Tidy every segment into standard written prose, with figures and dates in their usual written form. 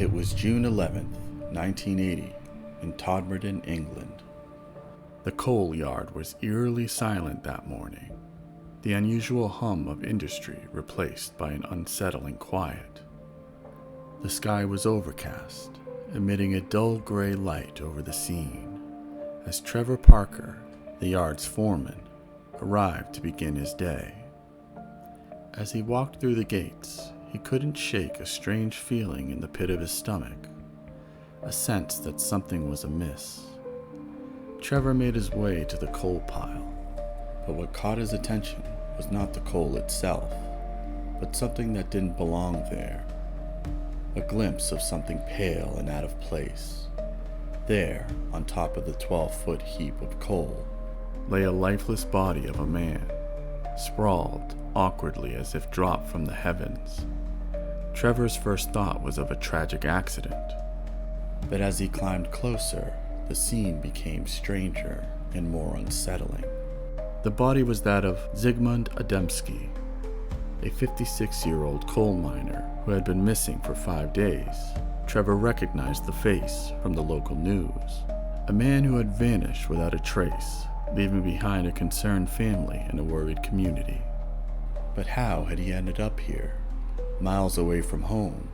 It was June 11th, 1980, in Todmorden, England. The coal yard was eerily silent that morning, the unusual hum of industry replaced by an unsettling quiet. The sky was overcast, emitting a dull gray light over the scene, as Trevor Parker, the yard's foreman, arrived to begin his day. As he walked through the gates, he couldn't shake a strange feeling in the pit of his stomach, a sense that something was amiss. Trevor made his way to the coal pile, but what caught his attention was not the coal itself, but something that didn't belong there. A glimpse of something pale and out of place. There, on top of the 12-foot heap of coal, lay a lifeless body of a man, sprawled awkwardly as if dropped from the heavens. Trevor's first thought was of a tragic accident, but as he climbed closer, the scene became stranger and more unsettling. The body was that of Zigmund Adamski, a 56-year-old coal miner who had been missing for 5 days. Trevor recognized the face from the local news, a man who had vanished without a trace, leaving behind a concerned family and a worried community. But how had he ended up here, miles away from home,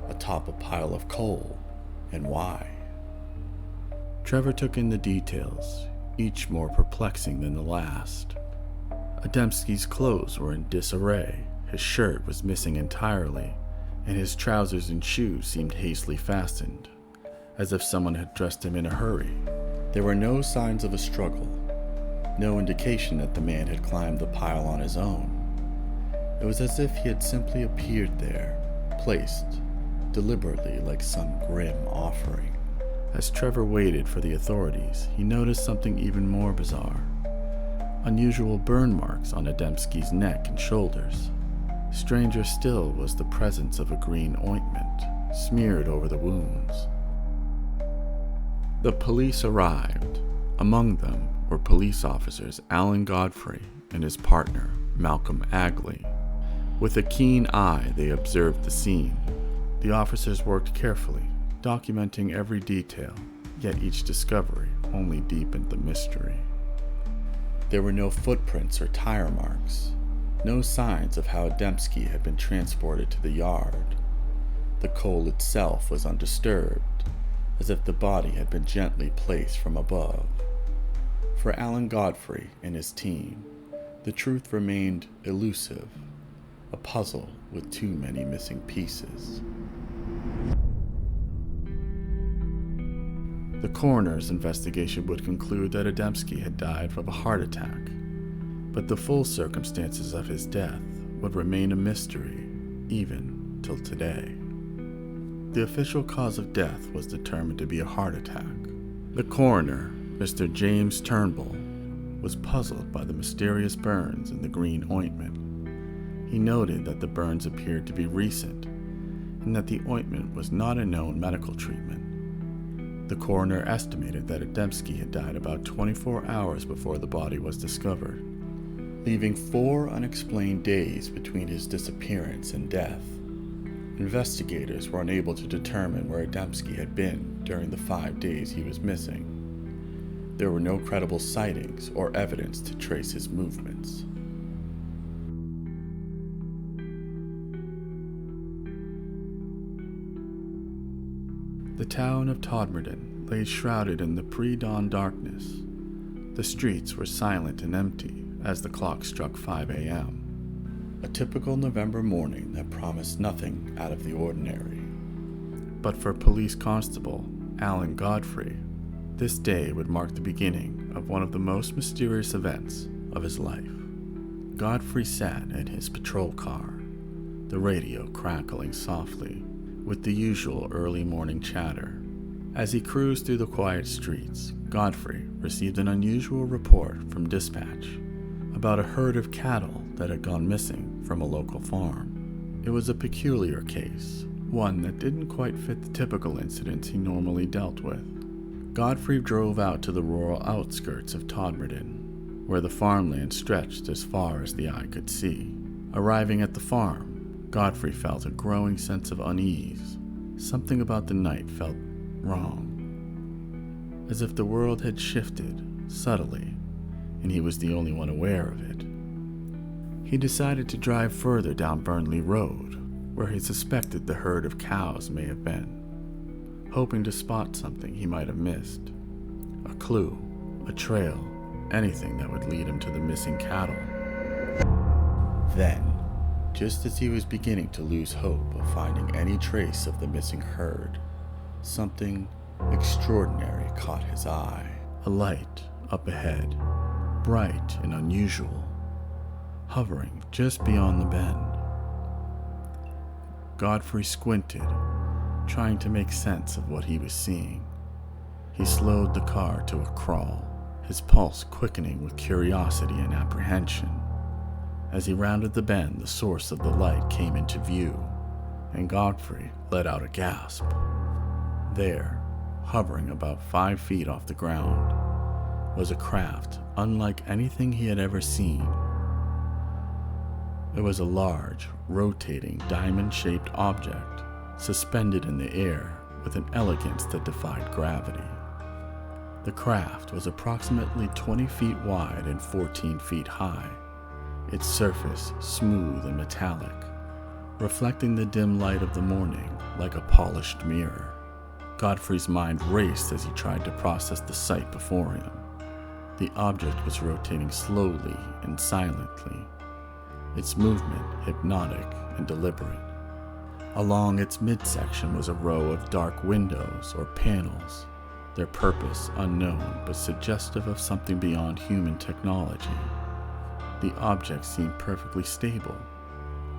atop a pile of coal, and why? Trevor took in the details, each more perplexing than the last. Adamski's clothes were in disarray, his shirt was missing entirely, and his trousers and shoes seemed hastily fastened, as if someone had dressed him in a hurry. There were no signs of a struggle, no indication that the man had climbed the pile on his own. It was as if he had simply appeared there, placed deliberately like some grim offering. As Trevor waited for the authorities, he noticed something even more bizarre. Unusual burn marks on Adamski's neck and shoulders. Stranger still was the presence of a green ointment smeared over the wounds. The police arrived. Among them were police officers Alan Godfrey and his partner, Malcolm Agley. With a keen eye, they observed the scene. The officers worked carefully, documenting every detail, yet each discovery only deepened the mystery. There were no footprints or tire marks, no signs of how Adamski had been transported to the yard. The coal itself was undisturbed, as if the body had been gently placed from above. For Alan Godfrey and his team, the truth remained elusive, a puzzle with too many missing pieces. The coroner's investigation would conclude that Adamski had died from a heart attack, but the full circumstances of his death would remain a mystery even till today. The official cause of death was determined to be a heart attack. The coroner, Mr. James Turnbull, was puzzled by the mysterious burns in the green ointment. He noted that the burns appeared to be recent, and that the ointment was not a known medical treatment. The coroner estimated that Adamski had died about 24 hours before the body was discovered, leaving 4 unexplained days between his disappearance and death. Investigators were unable to determine where Adamski had been during the 5 days he was missing. There were no credible sightings or evidence to trace his movements. The town of Todmorden lay shrouded in the pre-dawn darkness. The streets were silent and empty as the clock struck 5 a.m. A typical November morning that promised nothing out of the ordinary. But for Police Constable Alan Godfrey, this day would mark the beginning of one of the most mysterious events of his life. Godfrey sat in his patrol car, the radio crackling softly with the usual early morning chatter. As he cruised through the quiet streets, Godfrey received an unusual report from dispatch about a herd of cattle that had gone missing from a local farm. It was a peculiar case, one that didn't quite fit the typical incidents he normally dealt with. Godfrey drove out to the rural outskirts of Todmorden, where the farmland stretched as far as the eye could see. Arriving at the farm, Godfrey felt a growing sense of unease. Something about the night felt wrong, as if the world had shifted subtly, and he was the only one aware of it. He decided to drive further down Burnley Road, where he suspected the herd of cows may have been, hoping to spot something he might have missed. A clue, a trail, anything that would lead him to the missing cattle. Then, just as he was beginning to lose hope of finding any trace of the missing herd, something extraordinary caught his eye. A light up ahead, bright and unusual, hovering just beyond the bend. Godfrey squinted, trying to make sense of what he was seeing. He slowed the car to a crawl, his pulse quickening with curiosity and apprehension. As he rounded the bend, the source of the light came into view, and Godfrey let out a gasp. There, hovering about 5 feet off the ground, was a craft unlike anything he had ever seen. It was a large, rotating, diamond-shaped object, suspended in the air with an elegance that defied gravity. The craft was approximately 20 feet wide and 14 feet high, its surface smooth and metallic, reflecting the dim light of the morning like a polished mirror. Godfrey's mind raced as he tried to process the sight before him. The object was rotating slowly and silently, its movement hypnotic and deliberate. Along its midsection was a row of dark windows or panels, their purpose unknown but suggestive of something beyond human technology. The object seemed perfectly stable,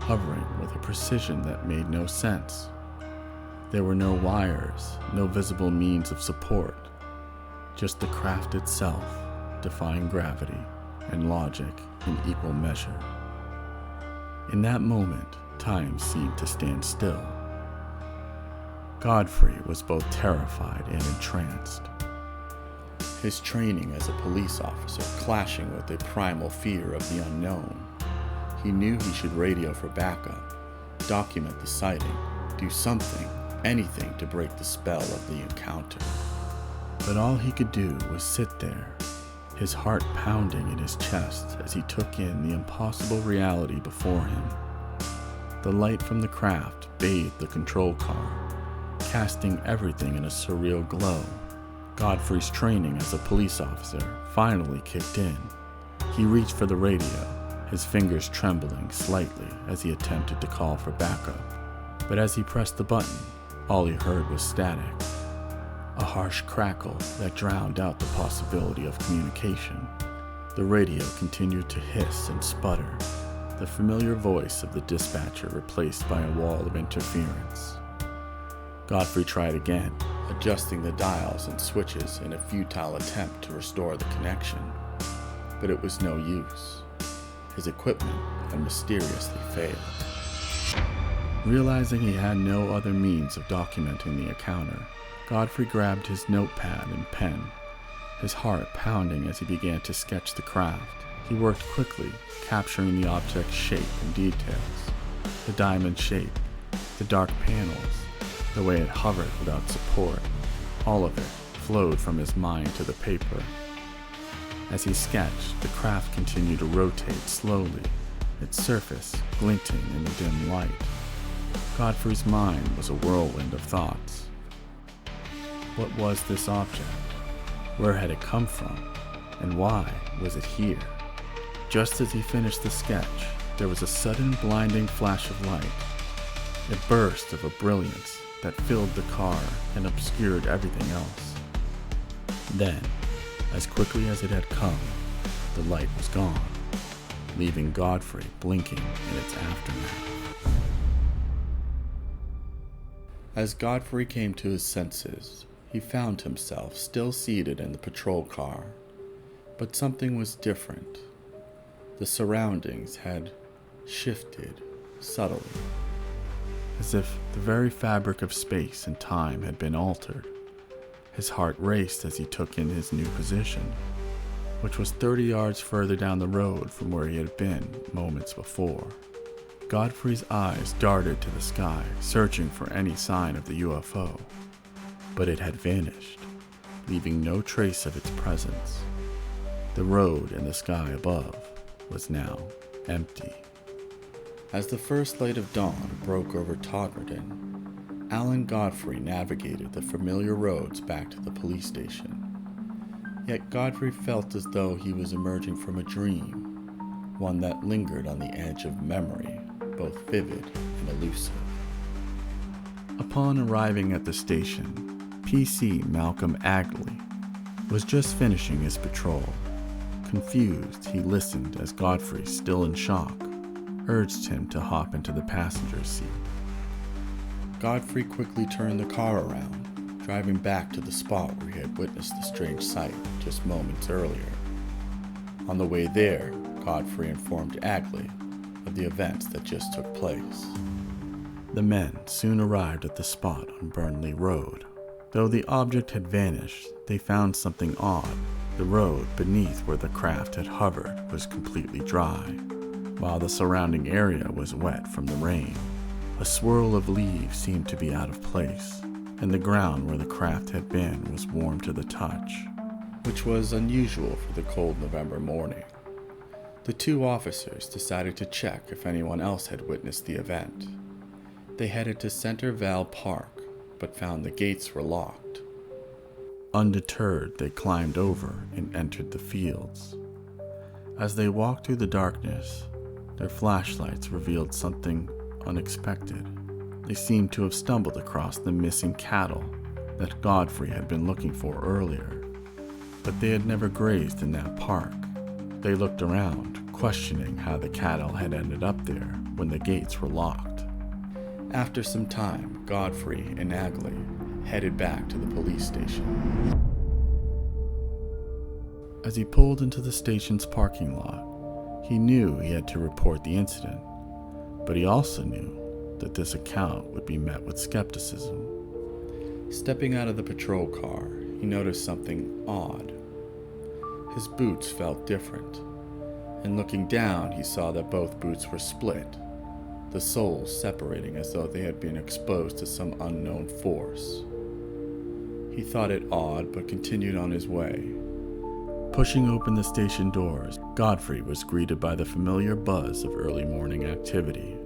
hovering with a precision that made no sense. There were no wires, no visible means of support, just the craft itself, defying gravity and logic in equal measure. In that moment, time seemed to stand still. Godfrey was both terrified and entranced, his training as a police officer clashing with a primal fear of the unknown. He knew he should radio for backup, document the sighting, do something, anything to break the spell of the encounter. But all he could do was sit there, his heart pounding in his chest as he took in the impossible reality before him. The light from the craft bathed the control car, casting everything in a surreal glow. Godfrey's training as a police officer finally kicked in. He reached for the radio, his fingers trembling slightly as he attempted to call for backup. But as he pressed the button, all he heard was static, a harsh crackle that drowned out the possibility of communication. The radio continued to hiss and sputter, the familiar voice of the dispatcher replaced by a wall of interference. Godfrey tried again, adjusting the dials and switches in a futile attempt to restore the connection, but it was no use. His equipment had mysteriously failed. Realizing he had no other means of documenting the encounter, Godfrey grabbed his notepad and pen, his heart pounding as he began to sketch the craft. He worked quickly, capturing the object's shape and details, the diamond shape, the dark panels, the way it hovered without support. All of it flowed from his mind to the paper. As he sketched, the craft continued to rotate slowly, its surface glinting in the dim light. Godfrey's mind was a whirlwind of thoughts. What was this object? Where had it come from? And why was it here? Just as he finished the sketch, there was a sudden blinding flash of light, a burst of a brilliance that filled the car and obscured everything else. Then, as quickly as it had come, the light was gone, leaving Godfrey blinking in its aftermath. As Godfrey came to his senses, he found himself still seated in the patrol car, but something was different. The surroundings had shifted subtly, as if the very fabric of space and time had been altered. His heart raced as he took in his new position, which was 30 yards further down the road from where he had been moments before. Godfrey's eyes darted to the sky, searching for any sign of the UFO, but it had vanished, leaving no trace of its presence. The road and the sky above was now empty. As the first light of dawn broke over Todmorden, Alan Godfrey navigated the familiar roads back to the police station. Yet Godfrey felt as though he was emerging from a dream, one that lingered on the edge of memory, both vivid and elusive. Upon arriving at the station, PC Malcolm Agley was just finishing his patrol. Confused, he listened as Godfrey, still in shock, urged him to hop into the passenger's seat. Godfrey quickly turned the car around, driving back to the spot where he had witnessed the strange sight just moments earlier. On the way there, Godfrey informed Agley of the events that just took place. The men soon arrived at the spot on Burnley Road. Though the object had vanished, they found something odd. The road beneath where the craft had hovered was completely dry, while the surrounding area was wet from the rain. A swirl of leaves seemed to be out of place, and the ground where the craft had been was warm to the touch, which was unusual for the cold November morning. The two officers decided to check if anyone else had witnessed the event. They headed to Center Val Park, but found the gates were locked. Undeterred, they climbed over and entered the fields. As they walked through the darkness, their flashlights revealed something unexpected. They seemed to have stumbled across the missing cattle that Godfrey had been looking for earlier, but they had never grazed in that park. They looked around, questioning how the cattle had ended up there when the gates were locked. After some time, Godfrey and Agley headed back to the police station. As he pulled into the station's parking lot, he knew he had to report the incident, but he also knew that this account would be met with skepticism. Stepping out of the patrol car, he noticed something odd. His boots felt different, and looking down, he saw that both boots were split, the soles separating as though they had been exposed to some unknown force. He thought it odd, but continued on his way. Pushing open the station doors, Godfrey was greeted by the familiar buzz of early morning activity.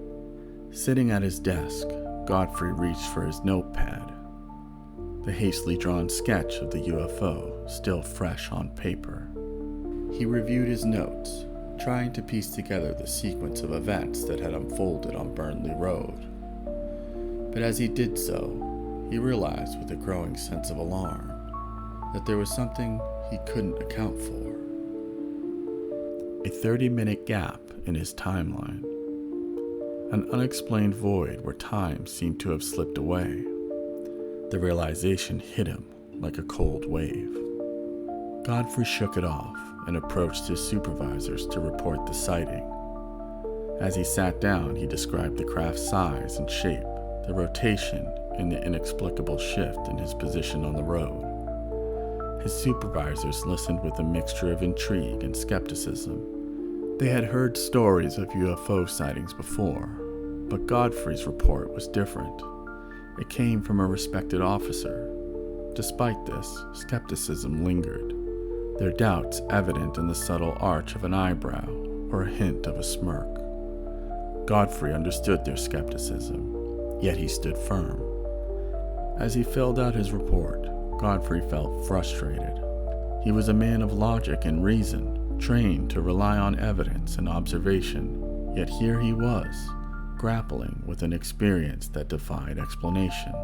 Sitting at his desk, Godfrey reached for his notepad, the hastily drawn sketch of the UFO still fresh on paper. He reviewed his notes, trying to piece together the sequence of events that had unfolded on Burnley Road. But as he did so, he realized with a growing sense of alarm that there was something he couldn't account for. A 30-minute gap in his timeline. An unexplained void where time seemed to have slipped away. The realization hit him like a cold wave. Godfrey shook it off and approached his supervisors to report the sighting. As he sat down, he described the craft's size and shape, the rotation, and the inexplicable shift in his position on the road. His supervisors listened with a mixture of intrigue and skepticism. They had heard stories of UFO sightings before, but Godfrey's report was different. It came from a respected officer. Despite this, skepticism lingered, their doubts evident in the subtle arch of an eyebrow or a hint of a smirk. Godfrey understood their skepticism, yet he stood firm. As he filled out his report, Godfrey felt frustrated. He was a man of logic and reason, trained to rely on evidence and observation, yet here he was, grappling with an experience that defied explanation.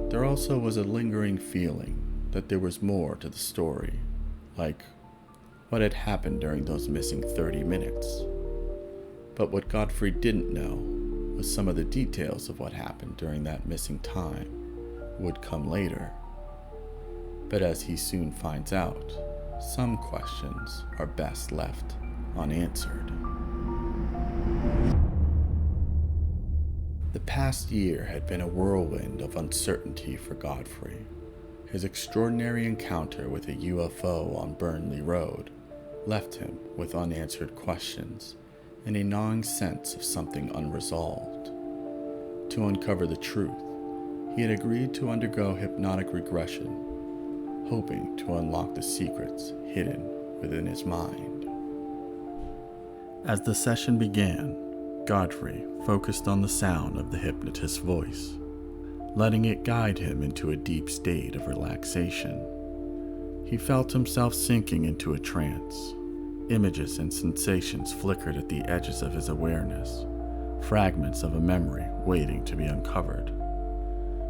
There also was a lingering feeling that there was more to the story, like what had happened during those missing 30 minutes. But what Godfrey didn't know was some of the details of what happened during that missing time would come later. But as he soon finds out, some questions are best left unanswered. The past year had been a whirlwind of uncertainty for Godfrey. His extraordinary encounter with a UFO on Burnley Road left him with unanswered questions and a gnawing sense of something unresolved. To uncover the truth, he had agreed to undergo hypnotic regression, hoping to unlock the secrets hidden within his mind. As the session began, Godfrey focused on the sound of the hypnotist's voice, letting it guide him into a deep state of relaxation. He felt himself sinking into a trance. Images and sensations flickered at the edges of his awareness, fragments of a memory waiting to be uncovered.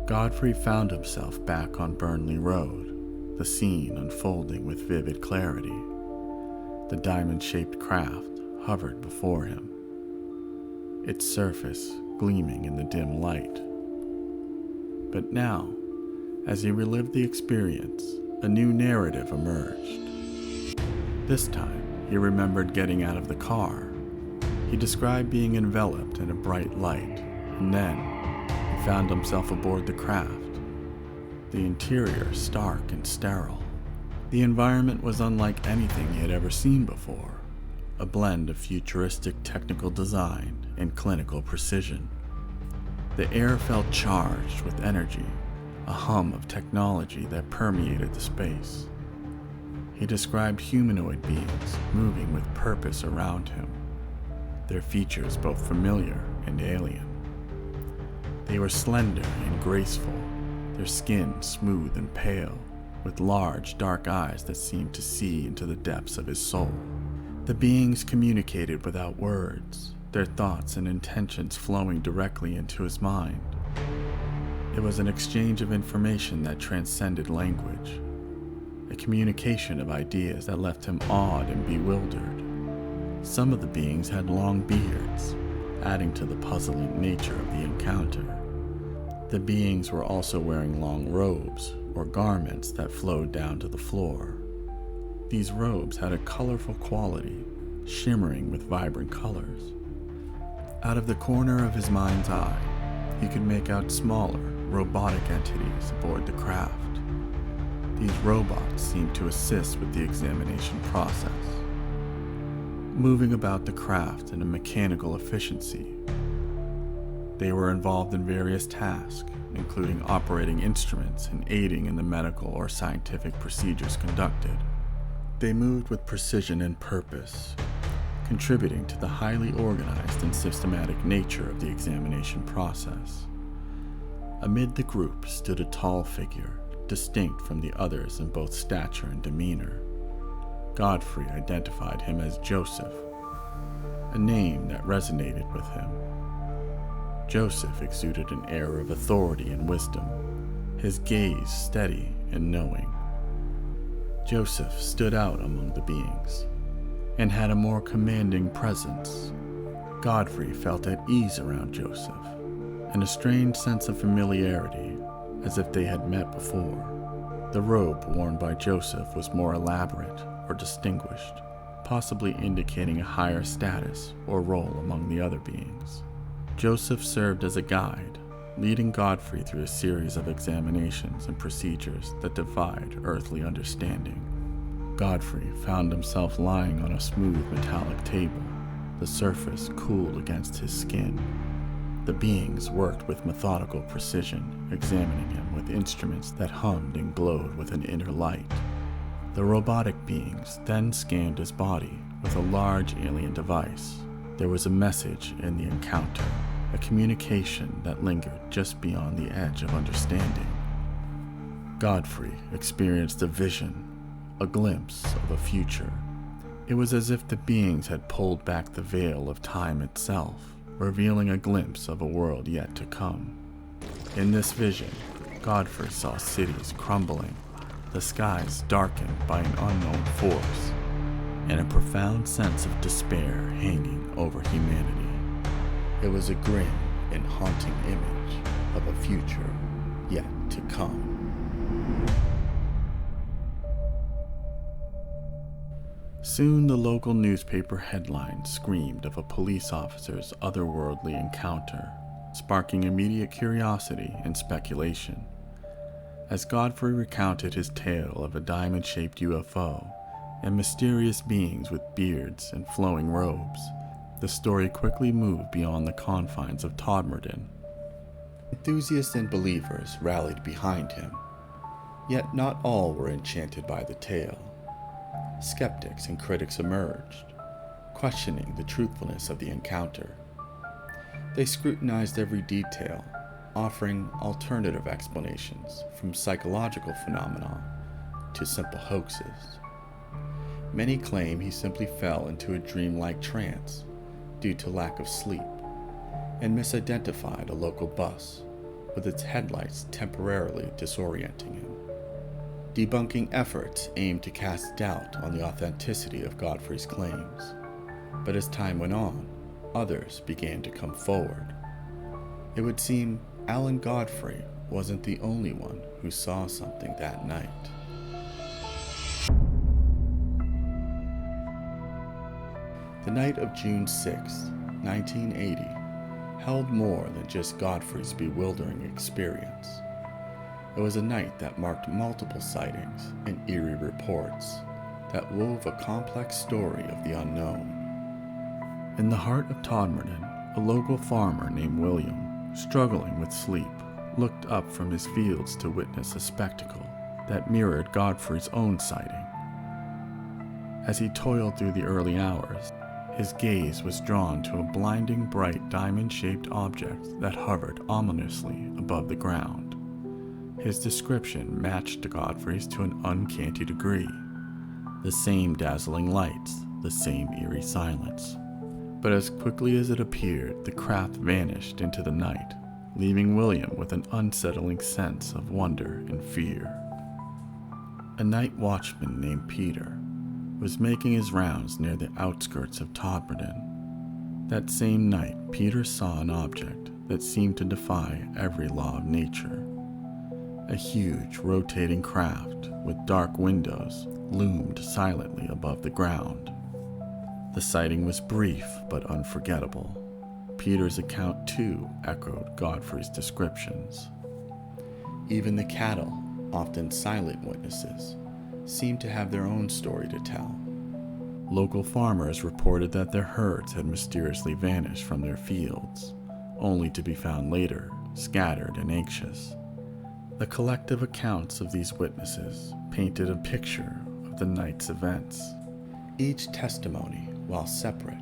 Godfrey found himself back on Burnley Road, the scene unfolding with vivid clarity. The diamond-shaped craft hovered before him, its surface gleaming in the dim light. But now, as he relived the experience, a new narrative emerged. This time, he remembered getting out of the car. He described being enveloped in a bright light, and then he found himself aboard the craft. The interior stark and sterile. The environment was unlike anything he had ever seen before, a blend of futuristic technical design and clinical precision. The air felt charged with energy, a hum of technology that permeated the space. He described humanoid beings moving with purpose around him, their features both familiar and alien. They were slender and graceful, their skin smooth and pale, with large, dark eyes that seemed to see into the depths of his soul. The beings communicated without words, their thoughts and intentions flowing directly into his mind. It was an exchange of information that transcended language, a communication of ideas that left him awed and bewildered. Some of the beings had long beards, adding to the puzzling nature of the encounter. The beings were also wearing long robes, or garments that flowed down to the floor. These robes had a colorful quality, shimmering with vibrant colors. Out of the corner of his mind's eye, he could make out smaller, robotic entities aboard the craft. These robots seemed to assist with the examination process, moving about the craft in a mechanical efficiency. They were involved in various tasks, including operating instruments and aiding in the medical or scientific procedures conducted. They moved with precision and purpose, contributing to the highly organized and systematic nature of the examination process. Amid the group stood a tall figure, distinct from the others in both stature and demeanor. Godfrey identified him as Joseph, a name that resonated with him. Joseph exuded an air of authority and wisdom, his gaze steady and knowing. Joseph stood out among the beings and had a more commanding presence. Godfrey felt at ease around Joseph, and a strange sense of familiarity, as if they had met before. The robe worn by Joseph was more elaborate or distinguished, possibly indicating a higher status or role among the other beings. Joseph served as a guide, leading Godfrey through a series of examinations and procedures that defied earthly understanding. Godfrey found himself lying on a smooth metallic table, the surface cool against his skin. The beings worked with methodical precision, examining him with instruments that hummed and glowed with an inner light. The robotic beings then scanned his body with a large alien device. There was a message in the encounter, a communication that lingered just beyond the edge of understanding. Godfrey experienced a vision, a glimpse of a future. It was as if the beings had pulled back the veil of time itself, revealing a glimpse of a world yet to come. In this vision, Godfrey saw cities crumbling, the skies darkened by an unknown force, and a profound sense of despair hanging over humanity. It was a grim and haunting image of a future yet to come. Soon the local newspaper headlines screamed of a police officer's otherworldly encounter, sparking immediate curiosity and speculation. As Godfrey recounted his tale of a diamond-shaped UFO and mysterious beings with beards and flowing robes, the story quickly moved beyond the confines of Todmorden. Enthusiasts and believers rallied behind him, yet not all were enchanted by the tale. Skeptics and critics emerged, questioning the truthfulness of the encounter. They scrutinized every detail, offering alternative explanations from psychological phenomena to simple hoaxes. Many claim he simply fell into a dreamlike trance due to lack of sleep and misidentified a local bus, with its headlights temporarily disorienting him. Debunking efforts aimed to cast doubt on the authenticity of Godfrey's claims, but as time went on, others began to come forward. It would seem Alan Godfrey wasn't the only one who saw something that night. The night of June 6, 1980, held more than just Godfrey's bewildering experience. It was a night that marked multiple sightings and eerie reports that wove a complex story of the unknown. In the heart of Todmorden, a local farmer named William, struggling with sleep, looked up from his fields to witness a spectacle that mirrored Godfrey's own sighting. As he toiled through the early hours, his gaze was drawn to a blinding bright diamond-shaped object that hovered ominously above the ground. His description matched Godfrey's to an uncanny degree. The same dazzling lights, the same eerie silence. But as quickly as it appeared, the craft vanished into the night, leaving William with an unsettling sense of wonder and fear. A night watchman named Peter was making his rounds near the outskirts of Todmorden. That same night, Peter saw an object that seemed to defy every law of nature. A huge, rotating craft with dark windows loomed silently above the ground. The sighting was brief but unforgettable. Peter's account, too, echoed Godfrey's descriptions. Even the cattle, often silent witnesses, seemed to have their own story to tell. Local farmers reported that their herds had mysteriously vanished from their fields, only to be found later, scattered and anxious. The collective accounts of these witnesses painted a picture of the night's events. Each testimony, while separate,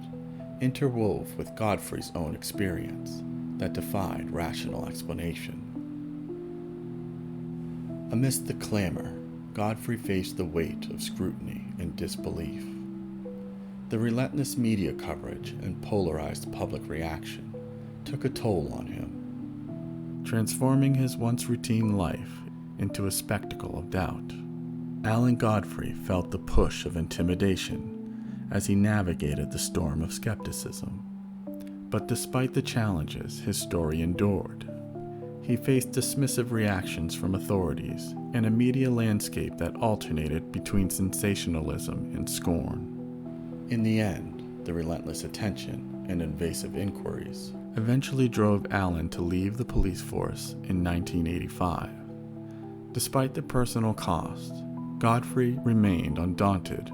interwove with Godfrey's own experience that defied rational explanation. Amidst the clamor, Godfrey faced the weight of scrutiny and disbelief. The relentless media coverage and polarized public reaction took a toll on him, transforming his once routine life into a spectacle of doubt. Alan Godfrey felt the push of intimidation as he navigated the storm of skepticism. But despite the challenges his story endured, he faced dismissive reactions from authorities and a media landscape that alternated between sensationalism and scorn. In the end, the relentless attention and invasive inquiries eventually drove Alan to leave the police force in 1985. Despite the personal cost, Godfrey remained undaunted,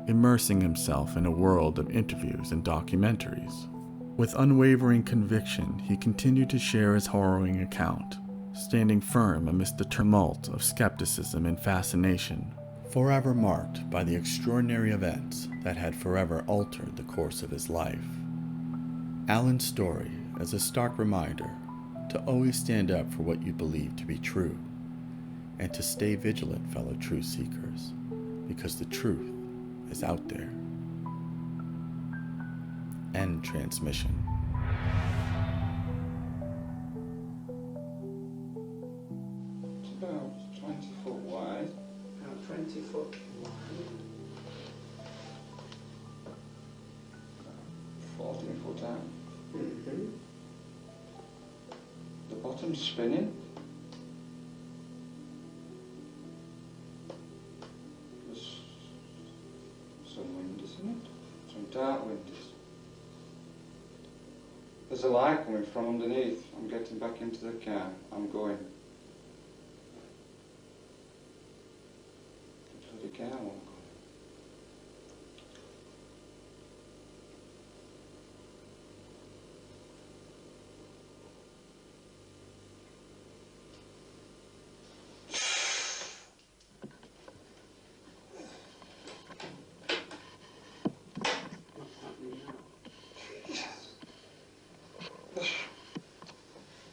immersing himself in a world of interviews and documentaries. With unwavering conviction, he continued to share his harrowing account, standing firm amidst the tumult of skepticism and fascination, forever marked by the extraordinary events that had forever altered the course of his life. Alan's story is a stark reminder to always stand up for what you believe to be true, and to stay vigilant, fellow truth seekers, because the truth is out there. End transmission. It's about 20 foot wide. About 20 foot wide. 14 foot out. Mm-hmm. The bottom's spinning. There's some wind, isn't it? Some dark windows. There's a light coming from underneath. I'm getting back into the car. I'm going. The bloody car won't go.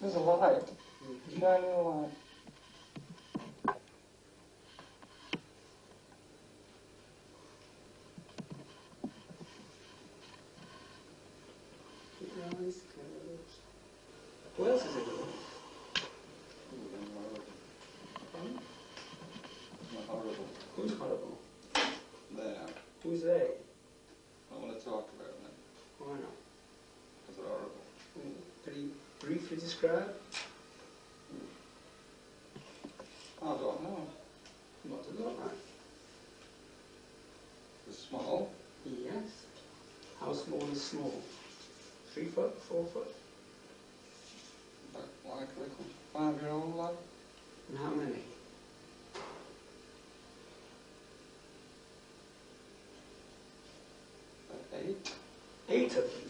There's a light. Shining light. Keep your eyes closed. Who else is it doing? Horrible. Who's horrible? There. Who's they? I want to talk about them. Why not? Because they're horrible. Could you briefly describe? I don't know. What does it look like? They're small. Yes. How small is small? 3 foot? 4 foot? But like a little 5-year-old lad. And how many? About 8. 8 of them.